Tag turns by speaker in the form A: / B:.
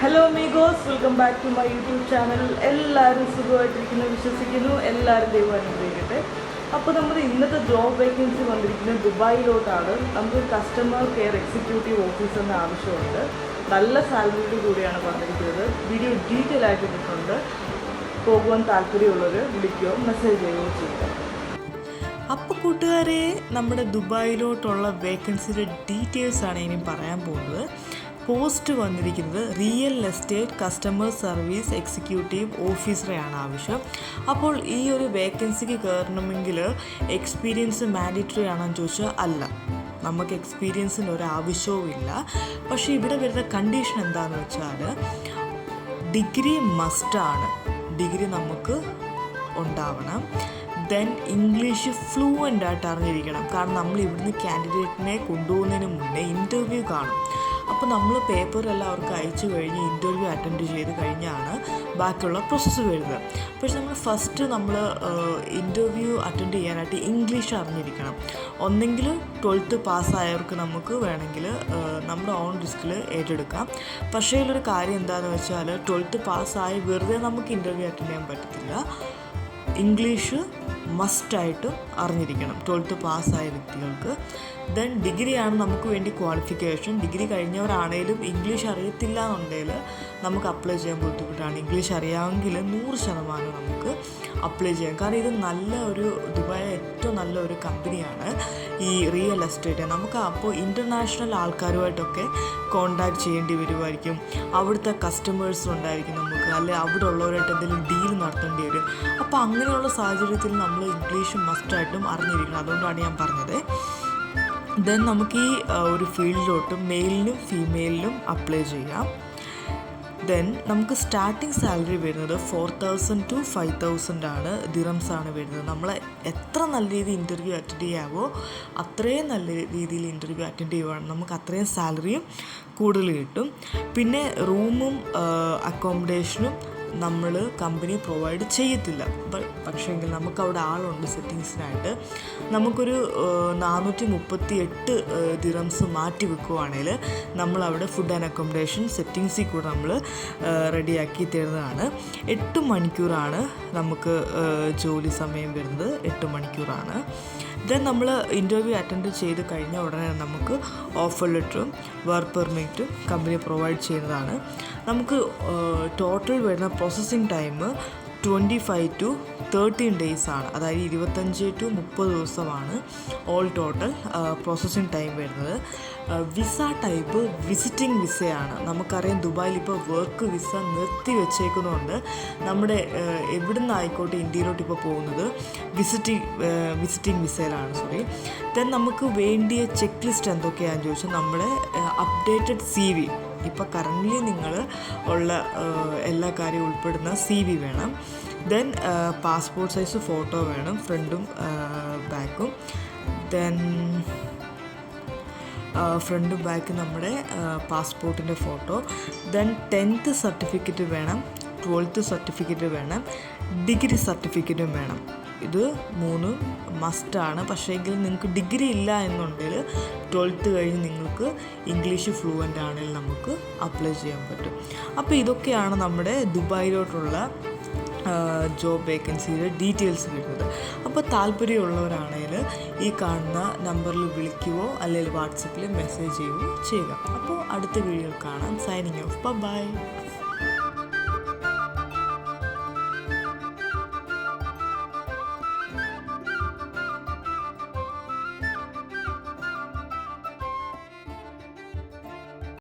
A: Hello മീഗോസ്, welcome back to my YouTube channel. എല്ലാവരും സുഖമായിട്ടിരിക്കുന്നു വിശ്വസിക്കുന്നു. എല്ലാവരും ദൈവം അനുഗ്രഹിക്കട്ടെ. അപ്പോൾ നമ്മുടെ ഇന്നത്തെ ജോബ് വേക്കൻസി വന്നിരിക്കുന്നത് ദുബായിലോട്ടാണ്. നമുക്ക് കസ്റ്റമർ കെയർ എക്സിക്യൂട്ടീവ് ഓഫീസറിന് ആവശ്യമുണ്ട്. നല്ല സാലറിയോട് കൂടിയാണ് വന്നിരിക്കുന്നത്. വീഡിയോ ഡീറ്റെയിൽ ആയിട്ട് ഇട്ടിട്ടുണ്ട്. പോകുവാൻ താല്പര്യമുള്ളവർ വിളിക്കുകയോ മെസ്സേജ് ചെയ്യുകയോ ചെയ്യുക.
B: അപ്പോൾ കൂട്ടുകാരെ, നമ്മുടെ ദുബായിലോട്ടുള്ള വേക്കൻസിയുടെ ഡീറ്റെയിൽസാണ് ഇനി പറയാൻ പോകുന്നത്. പോസ്റ്റ് വന്നിരിക്കുന്നത് real estate customer service executive ഓഫീസറെയാണ് ആവശ്യം. അപ്പോൾ ഈ ഒരു വേക്കൻസിക്ക് കയറണമെങ്കിൽ എക്സ്പീരിയൻസ് മാൻഡേറ്ററി ആണെന്ന് ചോദിച്ചാൽ അല്ല, നമുക്ക് എക്സ്പീരിയൻസിന് ഒരാവശ്യവും ഇല്ല. പക്ഷേ ഇവിടെ വരുന്ന കണ്ടീഷൻ എന്താണെന്ന് വെച്ചാൽ ഡിഗ്രി മസ്റ്റാണ്. ഡിഗ്രി നമുക്ക് ഉണ്ടാവണം. ദെൻ ഇംഗ്ലീഷ് ഫ്ലൂവൻ്റ് ആയിട്ട് അറിഞ്ഞിരിക്കണം. കാരണം നമ്മൾ ഇവിടുന്ന് കാൻഡിഡേറ്റിനെ കൊണ്ടുപോകുന്നതിന് മുന്നേ ഇൻ്റർവ്യൂ കാണും. അപ്പോൾ നമ്മൾ പേപ്പറെല്ലാം അവർക്ക് അയച്ചു കഴിഞ്ഞ് ഇൻ്റർവ്യൂ അറ്റൻഡ് ചെയ്ത് കഴിഞ്ഞാണ് ബാക്കിയുള്ള പ്രോസസ്സ് വരുന്നത്. പക്ഷേ നമ്മൾ ഇൻ്റർവ്യൂ അറ്റൻഡ് ചെയ്യാനായിട്ട് ഇംഗ്ലീഷ് അറിഞ്ഞിരിക്കണം. ഒന്നെങ്കിൽ 12th പാസ്സായവർക്ക് നമുക്ക് വേണമെങ്കിൽ നമ്മുടെ ഓൺ റിസ്കിൽ ഏറ്റെടുക്കാം. പക്ഷേ ഇതിലൊരു കാര്യം എന്താണെന്ന് വെച്ചാൽ 12th പാസ്സായി വെറുതെ നമുക്ക് ഇൻ്റർവ്യൂ അറ്റൻഡ് ചെയ്യാൻ പറ്റത്തില്ല. ഇംഗ്ലീഷ് മസ്റ്റായിട്ടും അറിഞ്ഞിരിക്കണം 12th പാസ്സായ വ്യക്തികൾക്ക്. ദെൻ ഡിഗ്രിയാണ് നമുക്ക് വേണ്ടി ക്വാളിഫിക്കേഷൻ. ഡിഗ്രി കഴിഞ്ഞവരാണേലും ഇംഗ്ലീഷ് അറിയത്തില്ല എന്നുണ്ടെങ്കിൽ നമുക്ക് അപ്ലൈ ചെയ്യാൻ ബുദ്ധിമുട്ടാണ്. ഇംഗ്ലീഷ് അറിയാമെങ്കിൽ 100% നമുക്ക് അപ്ലൈ ചെയ്യാം. കാരണം ഇത് നല്ല ഒരു ദുബായിലെ ഏറ്റവും നല്ലൊരു കമ്പനിയാണ് ഈ റിയൽ എസ്റ്റേറ്റ്. നമുക്ക് അപ്പോൾ ഇൻ്റർനാഷണൽ ആൾക്കാരുമായിട്ടൊക്കെ കോണ്ടാക്ട് ചെയ്യേണ്ടി വരുമായിരിക്കും. അവിടുത്തെ കസ്റ്റമേഴ്സ് ഉണ്ടായിരിക്കും നമുക്ക്, അല്ലെങ്കിൽ അവിടെ ഉള്ളവരായിട്ട് എന്തെങ്കിലും ഡീൽ നടത്തേണ്ടി വരും. അപ്പോൾ അങ്ങനെയുള്ള സാഹചര്യത്തിൽ നമ്മൾ ഇംഗ്ലീഷ് മസ്റ്റായിട്ടും അറിഞ്ഞിരിക്കണം. അതുകൊണ്ടാണ് ഞാൻ പറഞ്ഞത്. ദെൻ നമുക്ക് ഈ ഒരു ഫീൽഡിലോട്ട് മെയിലിനും ഫീമെയിലിനും അപ്ലൈ ചെയ്യാം. ദെൻ നമുക്ക് സ്റ്റാർട്ടിങ് സാലറി വരുന്നത് 4,000 to 5,000 ദിറംസാണ് വരുന്നത്. നമ്മൾ എത്ര നല്ല രീതിയിൽ ഇൻ്റർവ്യൂ അറ്റൻഡ് ചെയ്യാവോ അത്രയും നല്ല രീതിയിൽ ഇൻ്റർവ്യൂ അറ്റൻഡ് ചെയ്യുവാണ് നമുക്ക് അത്രയും സാലറിയും കൂടുതൽ കിട്ടും. പിന്നെ റൂമും അക്കോമഡേഷനും നമ്മൾ കമ്പനി പ്രൊവൈഡ് ചെയ്യത്തില്ല. പക്ഷേങ്കിൽ നമുക്കവിടെ ആളുണ്ട് സെറ്റിങ്സിനായിട്ട്. നമുക്കൊരു 438 ദിറംസ് മാറ്റി വെക്കുവാണെങ്കിൽ നമ്മളവിടെ ഫുഡ് ആൻഡ് അക്കോമഡേഷൻ സെറ്റിങ്സിൽ കൂടെ നമ്മൾ റെഡിയാക്കി തരുന്നതാണ്. 8 മണിക്കൂറാണ് നമുക്ക് ജോലി സമയം വരുന്നത്. 8 മണിക്കൂറാണ്. ദെൻ നമ്മൾ ഇൻ്റർവ്യൂ അറ്റൻഡ് ചെയ്ത് കഴിഞ്ഞ ഉടനെ നമുക്ക് ഓഫർ ലെറ്ററും വർക്ക് പെർമിറ്റും കമ്പനി പ്രൊവൈഡ് ചെയ്യുന്നതാണ്. നമുക്ക് ടോട്ടൽ വരുന്ന പ്രോസസ്സിങ് ടൈം 25 to 13 days ആണ്. അതായത് 25 to 30 ദിവസമാണ് ഓൾ ടോട്ടൽ പ്രോസസ്സിങ് ടൈം വരുന്നത്. വിസ ടൈപ്പ് വിസിറ്റിംഗ് വിസയാണ്. നമുക്കറിയാം ദുബായിൽ ഇപ്പോൾ വർക്ക് വിസ നിർത്തി വെച്ചേക്കുന്നതുകൊണ്ട് നമ്മുടെ എവിടെ നിന്നായിക്കോട്ടെ ഇന്ത്യയിലോട്ട് ഇപ്പോൾ പോകുന്നത് വിസിറ്റിംഗ് വിസയിലാണ്. ദെൻ നമുക്ക് വേണ്ടിയ ചെക്ക് ലിസ്റ്റ് എന്തൊക്കെയാണെന്ന് ചോദിച്ചാൽ നമ്മുടെ അപ്ഡേറ്റഡ് CV, ഇപ്പോൾ കറൻ്റ്ലി നിങ്ങൾ ഉള്ള എല്ലാ കാര്യവും ഉൾപ്പെടുന്ന CV വേണം. ദെൻ പാസ്പോർട്ട് സൈസ് ഫോട്ടോ വേണം, ഫ്രണ്ടും ബാക്കും. ദെൻ ഫ്രണ്ടും ബാക്ക് നമ്മുടെ പാസ്പോർട്ടിൻ്റെ ഫോട്ടോ. ദെൻ 10th സർട്ടിഫിക്കറ്റ് വേണം, 12th സർട്ടിഫിക്കറ്റ് വേണം, ഡിഗ്രി സർട്ടിഫിക്കറ്റും വേണം. ഇത് 3 മസ്റ്റാണ്. പക്ഷേ എങ്കിൽ നിങ്ങൾക്ക് ഡിഗ്രി ഇല്ല എന്നുണ്ടെങ്കിൽ 12th കഴിഞ്ഞ് നിങ്ങൾക്ക് ഇംഗ്ലീഷ് ഫ്ലുവൻ്റ് ആണെങ്കിൽ നമുക്ക് അപ്ലൈ ചെയ്യാൻ പറ്റും. അപ്പോൾ ഇതൊക്കെയാണ് നമ്മുടെ ദുബായിലോട്ടുള്ള ജോബ് വേക്കൻസിയുടെ ഡീറ്റെയിൽസ് വരുന്നത്. അപ്പോൾ താല്പര്യമുള്ളവരാണെങ്കിൽ ഈ കാണുന്ന നമ്പറിൽ വിളിക്കുകയോ അല്ലെങ്കിൽ വാട്സപ്പിൽ മെസ്സേജ് ചെയ്യുകയോ ചെയ്യുക. അപ്പോൾ അടുത്ത വീഡിയോയിൽ കാണാം. Signing off. ബൈ.